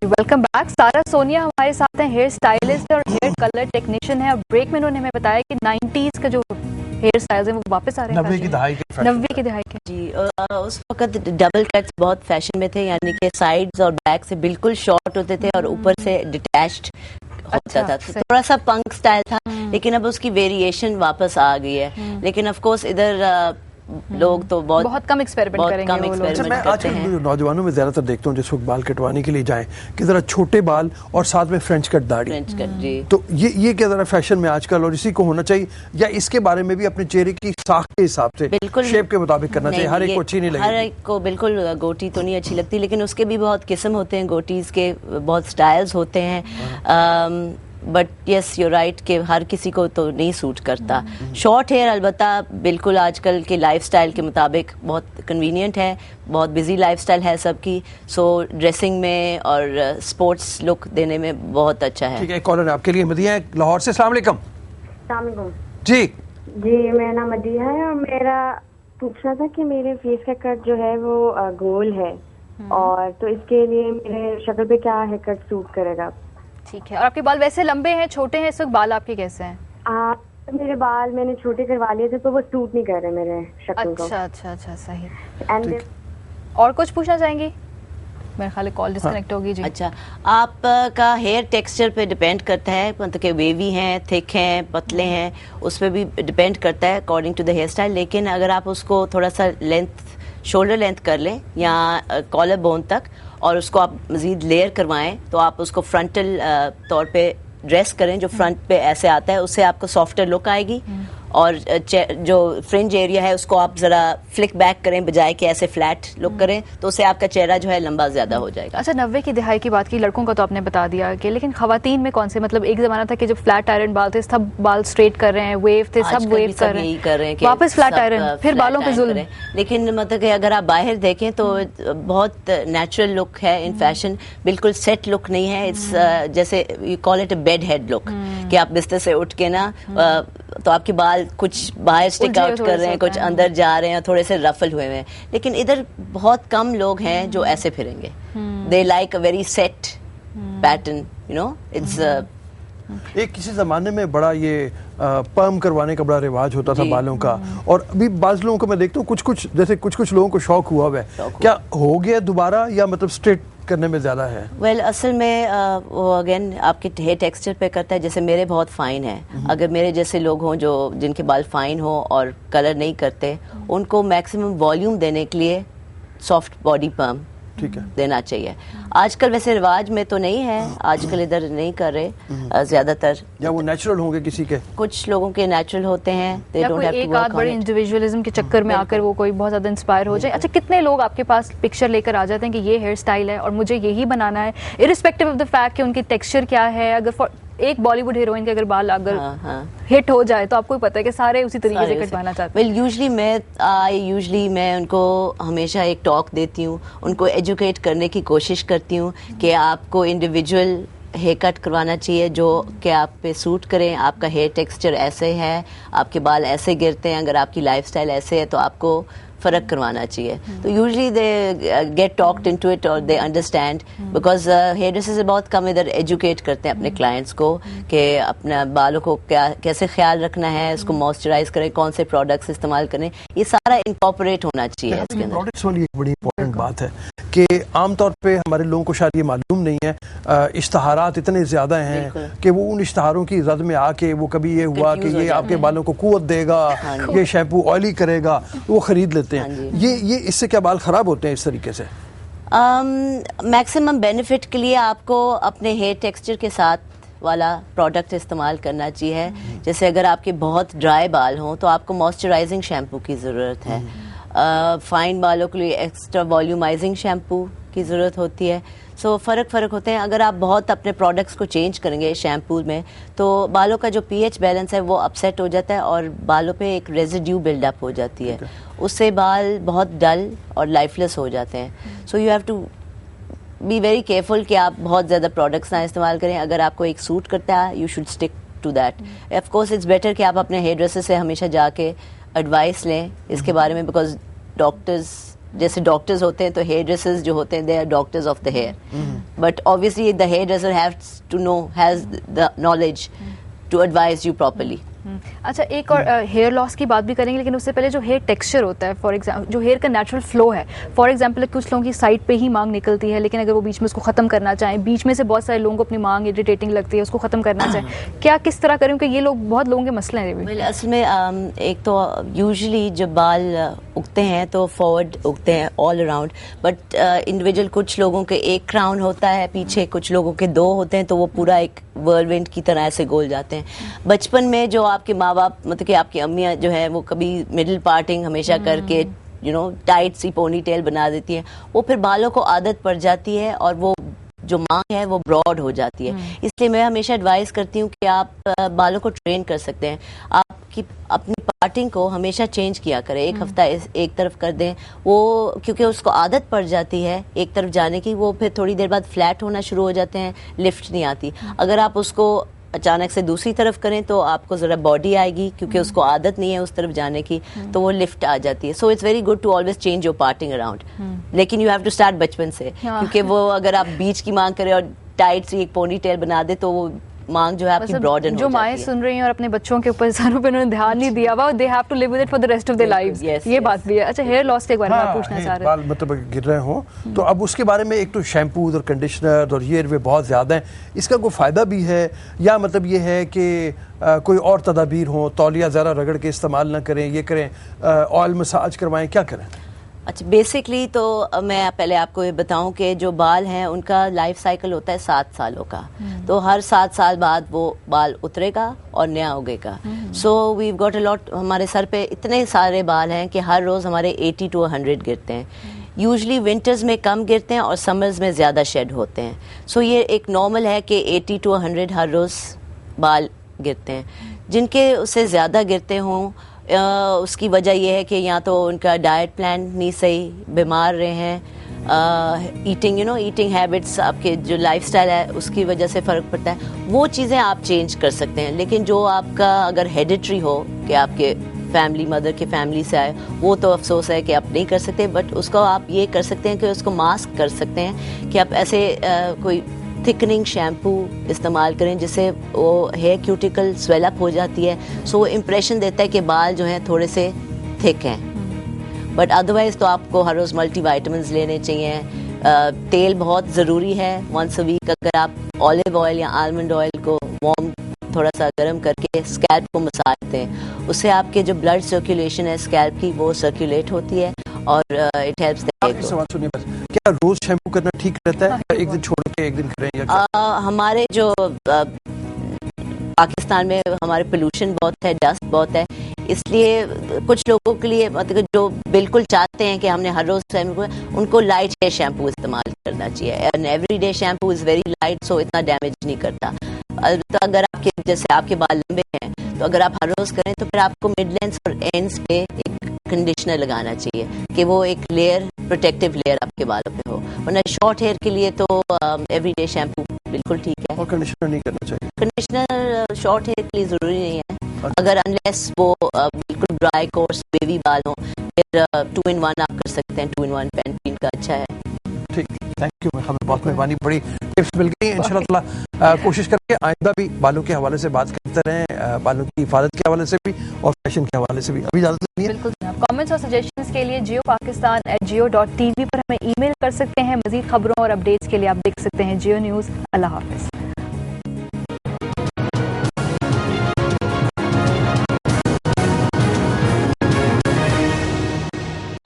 Welcome back. सारा सोनिया हमारे साथ हैं, हेयर स्टाइलिस्ट और हेयर कलर टेक्नीशियन है। और ब्रेक में उन्होंने हमें बताया कि 90s का जो हेयर स्टाइल्स हैं वो वापस आ रहे हैं, 90 की दहाई के जी। उस वक्त डबल कट्स बहुत फैशन में थे, यानी कि साइड्स और बैक से बिल्कुल शॉर्ट होते थे और ऊपर से डिटैच्ड होता था। तो थोड़ा सा पंक स्टाइल था, लेकिन अब उसकी वेरिएशन वापस आ गई है। लेकिन ऑफ कोर्स इधर लोग तो बहुत कम एक्सपेरिमेंट करेंगे वो लोग। अच्छा, मैं आजकल नौजवानों में ज्यादातर देखता हूँ जिस वक्त बाल कटवाने के लिए जाएं कि जरा छोटे बाल और साथ में फ्रेंच कट दाढ़ी। फ्रेंच कट, जी। तो ये क्या जरा फैशन में आजकल और इसी को होना चाहिए, या इसके बारे में भी अपने चेहरे की साख के हिसाब से बिल्कुल शेप के मुताबिक करना चाहिए? हर एक को अच्छी नहीं लगती, हर एक को बिल्कुल गोटी तो नहीं अच्छी लगती, लेकिन उसके भी बहुत किस्म होते हैं, गोटीज के बहुत स्टाइल्स होते हैं। बट यस यू राइट कि हर किसी को तो नहीं सूट करता। शॉर्ट हेयर अलबत्ता बिल्कुल आजकल के लाइफस्टाइल के मुताबिक बहुत कन्वीनियंट है, बहुत बिजी लाइफस्टाइल है सबकी। सो ड्रेसिंग में और स्पोर्ट्स लुक देने में बहुत अच्छा है। ठीक है, कॉलर आपके लिए मदिया है लाहौर से। अस्सलाम वालेकुम। जी जी, मेरा नाम मदिया है और मेरा पूछना था कि मेरे फेस का कट जो है वो गोल है, और तो इसके लिए मेरे शक्ल पे क्या हेयर कट सूट करेगा? ठीक है। और आपके बाल वैसे लंबे हैं, छोटे हैं? इस वक्त बाल आपके कैसे हैं? मेरे बाल मैंने छोटे करवा लिए थे तो वो सूट नहीं कर रहे मेरे शक्ल को। अच्छा, सही। एंड और कुछ पूछना चाहेंगी? मेरे ख्याल कॉल डिस्कनेक्ट होगी जी। अच्छा, आपका हेयर टेक्सचर पे डिपेंड करता है, मतलब कि वेवी हैं, थिक हैं, पतले हैं, उस पर भी डिपेंड करता है according to the hair style. लेकिन अगर आप उसको थोड़ा सा लेंथ, शोल्डर लेंथ कर लें या कॉलर बोन तक, और उसको आप मजीद लेयर करवाएं, तो आप उसको फ्रंटल तौर पे ड्रेस करें, जो फ्रंट पे ऐसे आता है, उससे आपको सॉफ्टर लुक आएगी। और जो फ्रिंज एरिया है उसको आप जरा फ्लिक बैक करें, बजाय कि ऐसे फ्लैट लुक करें, तो उससे आपका चेहरा जो है लंबा ज्यादा हो जाएगा। अच्छा, 90 की दिहाई की बात की, लड़कों का तो आपने बता दिया कि, लेकिन खवातीन में कौन से, मतलब एक जमाना था कि जब फ्लैट आयरन बाल थे सब बाल स्ट्रेट कर रहे हैं, वेव थे सब वेव कर रहे हैं, वापस फ्लैट आयरन, फिर बालों पे जुल्म। लेकिन मतलब कि अगर आप बाहर देखें तो बहुत नेचुरल लुक है इन फैशन, बिल्कुल सेट लुक नहीं है। इट्स जैसे you call it a bed head look, कि आप बिस्तर से उठ के ना तो आपके बाल कुछ बाहर स्टिक आउट कर रहे हैं, कुछ अंदर जा रहे हैं, थोड़े से रफल हुए हैं। लेकिन इधर बहुत कम लोग हैं जो ऐसे फिरेंगे। They like a very set pattern, you know. It's एक किसी जमाने में बड़ा ये पर्म करवाने का बड़ा रिवाज होता था बालों का, और अभी बाज लोगों को मैं देखता हूँ कुछ लोगों को शौक हुआ है। क्या हो गया दोबारा, या मतलब स्ट्रेट करने में ज्यादा है? वेल, असल में वो अगेन आपके हेयर टेक्सचर पे करता है। जैसे मेरे बहुत फाइन है, अगर मेरे जैसे लोग हों जो जिनके बाल फाइन हो और कलर नहीं करते, उनको मैक्सिमम वॉल्यूम देने के लिए सॉफ्ट बॉडी पर्म ठीक है देना चाहिए। आजकल वैसे रिवाज में तो नहीं है, आजकल इधर नहीं कर रहे ज्यादातर, या वो नेचुरल होंगे किसी के, कुछ लोगों के नेचुरल होते हैं, या कोई एक आध बड़े इंडिविजुअलिज्म के चक्कर में आकर वो कोई बहुत ज्यादा इंस्पायर हो जाए। अच्छा, कितने लोग आपके पास पिक्चर लेकर आ जाते हैं कि ये हेयर स्टाइल है और मुझे यही बनाना है, इरिस्पेक्टिव ऑफ द फैक्ट कि उनकी टेक्सचर क्या है? अगर एक बॉलीवुड हीरोइन के अगर बाल अगर हिट हो जाए तो आपको ही पता है कि सारे उसी तरीके से कटवाना चाहते हैं। वेल, यूजुअली मैं उनको हमेशा एक टॉक देती हूँ, उनको एजुकेट करने की कोशिश करती हूँ कि आपको इंडिविजुअल हेयर कट करवाना चाहिए जो कि आप पे सूट करें। आपका हेयर टेक्सचर ऐसे है, आपके बाल ऐसे गिरते हैं, अगर आपकी लाइफस्टाइल ऐसे है तो आपको फ़र्क करवाना चाहिए। तो usually they get talked into it और they understand, because hairdressers बहुत कम इधर एजुकेट करते हैं अपने क्लाइंट्स को कि अपना बालों को कैसे ख्याल रखना है, इसको मॉइस्चराइज करें, कौन से प्रोडक्ट्स इस्तेमाल करें, ये सारा इनकॉर्पोरेट होना चाहिए इसके अंदर। प्रोडक्ट्स वाली एक बड़ी इंपॉर्टेंट बात है कि आमतौर पे हमारे लोगों को शायद ये मालूम नहीं है, इश्तहारात इतने ज्यादा हैं कि वो उन इश्तहारों की रद में आके वो कभी ये हुआ कि ये आपके बालों को कुव्वत देगा, ये शैम्पू ऑयली करेगा, वो खरीद लेते हैं। ये इससे क्या बाल खराब होते हैं इस तरीके से? मैक्सिमम बेनिफिट के लिए आपको अपने हेयर टेक्सचर के साथ वाला प्रोडक्ट इस्तेमाल करना चाहिए। जैसे अगर आपके बहुत ड्राई बाल हों तो आपको मॉइस्चराइजिंग शैम्पू की ज़रूरत है। फाइन बालों के लिए एक्स्ट्रा वॉल्यूमाइजिंग शैम्पू की ज़रूरत होती है। सो फ़र्क होते हैं। अगर आप बहुत अपने प्रोडक्ट्स को चेंज करेंगे शैम्पू में तो बालों का जो पीएच बैलेंस है वो अपसेट हो जाता है और बालों पे एक रेजिड्यू बिल्डअप हो जाती है, उससे बाल बहुत डल और लाइफलेस हो जाते हैं। So you have to be very careful कि आप बहुत ज़्यादा प्रोडक्ट्स ना इस्तेमाल करें। अगर आपको एक सूट करता है you should stick to that. Of course it's better कि आप अपने हेयर ड्रेसर से हमेशा जाके एडवाइस लें इसके बारे में, बिकॉज डॉक्टर्स जैसे डॉक्टर्स होते हैं तो हेयर ड्रेसर्स जो होते हैं they are doctors of the hair, but obviously the hair dresser haves to know, has the knowledge to advise you properly. अच्छा, एक और हेयर लॉस की बात भी करेंगे, लेकिन उससे पहले जो हेयर टेक्सचर होता है, फॉर एग्जाम्पल जो हेयर का नेचुरल फ्लो है, फॉर एग्जाम्पल कुछ लोगों की साइड पे ही मांग निकलती है, लेकिन अगर वो बीच में उसको ख़त्म करना चाहें, बीच में से बहुत सारे लोगों को अपनी मांग इरिटेटिंग लगती है, उसको ख़त्म करना चाहें, क्या किस तरह करें? क्योंकि ये लोग बहुत लोगों के मसले हैं। well, असल में एक तो यूजुअली जब बाल उगते हैं तो फॉरवर्ड उगते हैं ऑल अराउंड, बट इंडिविजुअल कुछ लोगों के एक क्राउन होता है पीछे, कुछ लोगों के दो होते हैं, तो वो पूरा एक व्हर्लविंड की तरह ऐसे गोल जाते हैं। बचपन में जो आपके माँ बाप, मतलब कि आपकी अम्मियाँ जो है वो कभी मिडिल पार्टिंग हमेशा करके टाइट सी पोनी टेल बना देती हैं, वो फिर बालों को आदत पड़ जाती है और वो जो मांग है वो ब्रॉड हो जाती है। इसलिए मैं हमेशा एडवाइस करती हूँ कि आप बालों को ट्रेन कर सकते हैं, आपकी अपनी पार्टिंग को हमेशा चेंज किया करें, एक हफ्ता एक तरफ कर दें, वो क्योंकि उसको आदत पड़ जाती है एक तरफ जाने की, वो फिर थोड़ी देर बाद फ्लैट होना शुरू हो जाते हैं, लिफ्ट नहीं आती। अगर आप उसको अचानक से दूसरी तरफ करें तो आपको जरा बॉडी आएगी, क्योंकि उसको आदत नहीं है उस तरफ जाने की, तो वो लिफ्ट आ जाती है। So it's very good to always change your parting around, लेकिन यू हैव टू स्टार्ट बचपन से, क्योंकि वो अगर आप बीच की मांग करें और टाइट सी एक पोनी टेल बना दे तो वो मांग जो है आपकी ब्रॉडन हो जो माएँ सुन रही हैं और अपने बच्चों के ऊपर सरों पे उन्होंने ध्यान नहीं दिया हुआ, they have to live with it for the rest of their lives, ये बात भी है। अच्छा, हेयर लॉस के बारे में आप पूछना चाह रहे हैं? बाल मतलब गिर रहे हो तो अब उसके बारे में, एक तो शैम्पूज और कंडीशनर और हेयर वे बहुत ज़्यादा हैं, इसका कोई फ़ायदा भी है, या मतलब ये है कि कोई और तदाबीर हो, तौलिया ज़रा रगड़ के इस्तेमाल ना करें, ये करें, ऑयल मसाज करवाएं, क्या करें? अच्छा, बेसिकली तो मैं पहले आपको ये बताऊं कि जो बाल हैं उनका लाइफ साइकिल होता है 7 सालों का, तो हर 7 साल बाद वो बाल उतरेगा और नया उगेगा। So we got a lot, हमारे सर पे इतने सारे बाल हैं कि हर रोज़ हमारे 80 to 100 गिरते हैं। यूजली विंटर्स में कम गिरते हैं और समर्स में ज़्यादा शेड होते हैं। सो ये एक नॉर्मल है कि 80 to 100 हर रोज़ बाल गिरते हैं। जिनके उससे ज़्यादा गिरते हों, उसकी वजह यह है कि या तो उनका डाइट प्लान नहीं सही, बीमार रहे हैं, ईटिंग हैबिट्स, आपके जो लाइफस्टाइल है उसकी वजह से फ़र्क पड़ता है, वो चीज़ें आप चेंज कर सकते हैं। लेकिन जो आपका अगर हेरिडिटरी हो कि आपके फैमिली, मदर के फैमिली से आए, वो तो अफसोस है कि आप नहीं कर सकते, बट उसको आप ये कर सकते हैं कि उसको मास्क कर सकते हैं कि आप ऐसे कोई थिकनिंग शैम्पू इस्तेमाल करें जिससे वो हेयर क्यूटिकल स्वेलअप हो जाती है, सो वो इम्प्रेशन देता है कि बाल जो हैं थोड़े से थिक हैं। बट अदरवाइज़ तो आपको हर रोज़ मल्टीविटामिन्स लेने चाहिए। तेल बहुत ज़रूरी है, वंस अ वीक अगर आप ऑलिव ऑयल या आलमंड ऑयल को वार्म थोड़ा सा गर्म करके स्कैल्प को मसाज दें, उससे आपके जो ब्लड सर्कुलेशन है स्कैल्प की वो सर्कुलेट होती है और इट हेल्प्स द हेयर। सवाल सुनिए बस, क्या रोज शैम्पू करना ठीक रहता है, एक दिन छोड़ के एक दिन करें या क्या? हमारे जो पाकिस्तान में हमारे पोल्यूशन बहुत है, डस्ट बहुत है, इसलिए कुछ लोगों के लिए मतलब जो बिल्कुल चाहते हैं कि हमने हर रोज शैम्पू, उनको लाइट हेयर शैम्पू इस्तेमाल करना चाहिए। And everyday shampoo is very light, so इतना डैमेज नहीं करता। तो अगर आपके जैसे आपके बाल लंबे हैं तो अगर आप हर रोज करें तो फिर आपको मिड लेंस और एंड्स पे एक कंडीशनर लगाना चाहिए कि वो एक लेयर, प्रोटेक्टिव लेयर आपके बालों पे हो। वरना शॉर्ट हेयर के लिए तो एवरीडे शैम्पू बिल्कुल ठीक है, और कंडीशनर नहीं करना चाहिए। कंडीशनर शॉर्ट हेयर के लिए ज़रूरी नहीं है, अगर अनलेस वो बिल्कुल ड्राई कोर्स बेबी बाल हो, फिर 2 in 1 आप कर सकते हैं। 2 in 1 पैंटीन का अच्छा है। ठीक, थैंक यू, हमें बहुत मेहरबानी, बड़ी टिप्स मिल गई। इंशाल्लाह कोशिश करके आइंदा भी बालों के हवाले से बात करते रहें, बालों की हिफाजत के हवाले से भी और फैशन के हवाले से भी। अभी इजाजत लेनी है। बिल्कुल, कमेंट्स और सजेशंस के लिए jiopakistan@jio.tv पर हमें ईमेल कर सकते हैं। मजीद खबरों और अपडेट्स के लिए आप देख सकते हैं जियो न्यूज़। अल्लाह हाफिज़।